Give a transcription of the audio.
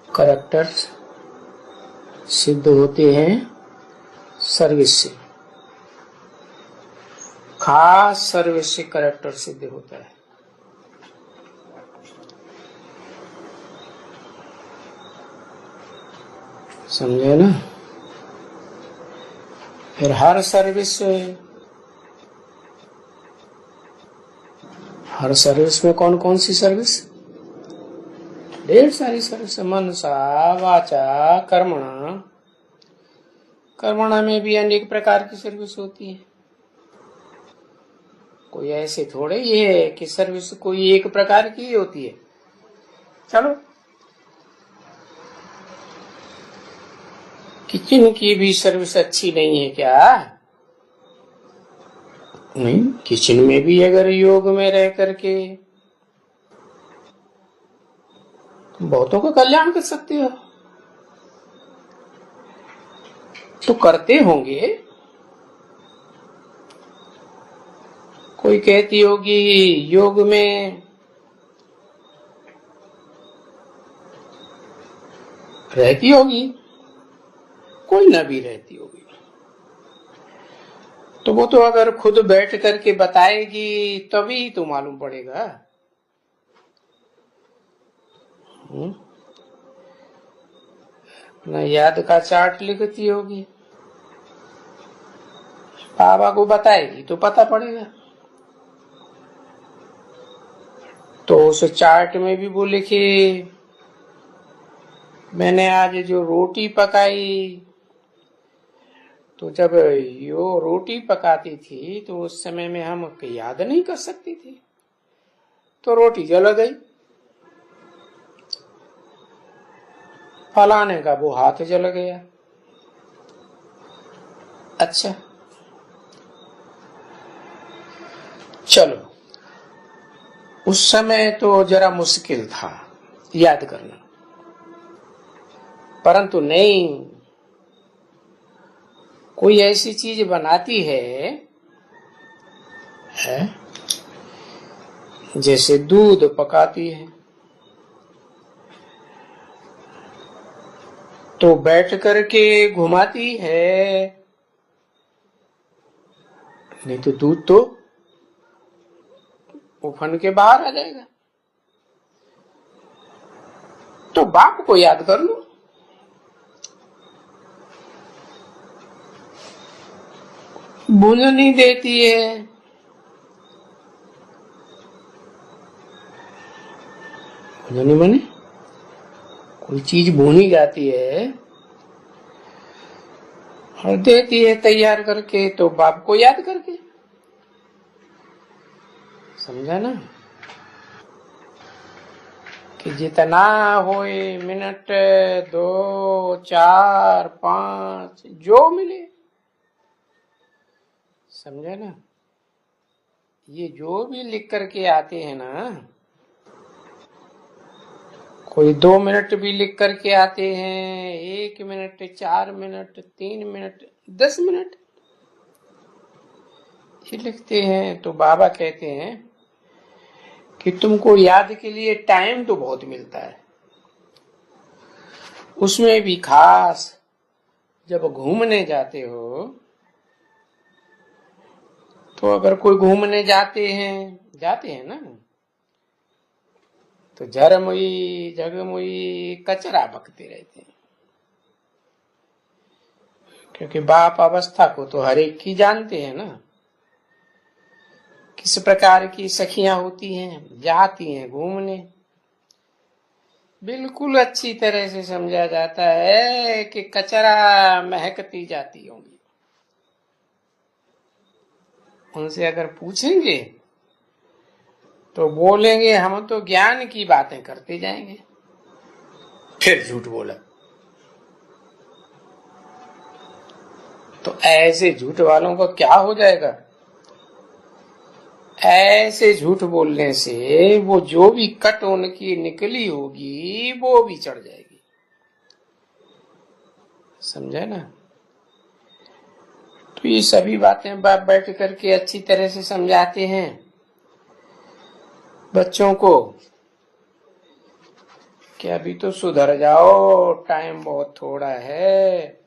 Characters सिद्ध होते हैं सर्विस से, खास सर्विस से करेक्टर सिद्ध होता है। समझे ना? फिर हर सर्विस में कौन कौन सी सर्विस? ढेर सारी सर्विस। मनसा वाचा कर्मणा, कर्मणा में भी अनेक प्रकार की सर्विस होती है। कोई ऐसे थोड़े ही है कि सर्विस कोई एक प्रकार की होती है। चलो, किचन की भी सर्विस अच्छी नहीं है क्या? नहीं, किचन में भी अगर योग में रह करके बहुतों का कल्याण कर सकते हो तो करते होंगे। कोई कहती होगी योग में रहती होगी, कोई ना भी रहती होगी, तो वो तो अगर खुद बैठ करके बताएगी तभी तो मालूम पड़ेगा। अपना याद का चार्ट लिखती होगी, बाबा को बताएगी तो पता पड़ेगा। तो उस चार्ट में भी वो लिखे, मैंने आज जो रोटी पकाई, तो जब यो रोटी पकाती थी तो उस समय में हम याद नहीं कर सकती थी, तो रोटी जल गई। फलाने का वो हाथ जल गया। अच्छा, चलो, उस समय तो जरा मुश्किल था याद करना, परंतु नहीं, कोई ऐसी चीज बनाती है जैसे दूध पकाती है, तो बैठ करके घुमाती है, नहीं तो दूध तो उफन के बाहर आ जाएगा। तो बाप को याद कर लो, भूल नहीं देती है। भूलनी माने कोई चीज भूनी जाती है और देती है तैयार करके, तो बाप को याद करके। समझा ना? कि जितना होए, मिनट 2, 4, 5 जो मिले। समझे ना? ये जो भी लिख करके आते हैं ना, कोई 2 मिनट भी लिख करके आते हैं, 1 मिनट, 4 मिनट, 3 मिनट, 10 मिनट ये लिखते हैं, तो बाबा कहते हैं कि तुमको याद के लिए टाइम तो बहुत मिलता है, उसमें भी खास जब घूमने जाते हो, तो अगर कोई घूमने जाते हैं ना, तो झरमुई जगमुई कचरा बकते रहते हैं, क्योंकि बाप अवस्था को तो हर एक की जानते हैं ना, किस प्रकार की सखियां होती हैं, जाती हैं घूमने। बिल्कुल अच्छी तरह से समझा जाता है कि कचरा महकती जाती होंगी। उनसे अगर पूछेंगे तो बोलेंगे हम तो ज्ञान की बातें करते जाएंगे। फिर झूठ बोला। तो ऐसे झूठ वालों को क्या हो जाएगा? ऐसे झूठ बोलने से वो जो भी कट उनकी निकली होगी वो भी चढ़ जाएगी। समझे ना? तो ये सभी बातें बाप बैठ करके अच्छी तरह से समझाते हैं बच्चों को, कि अभी तो सुधर जाओ, टाइम बहुत थोड़ा है।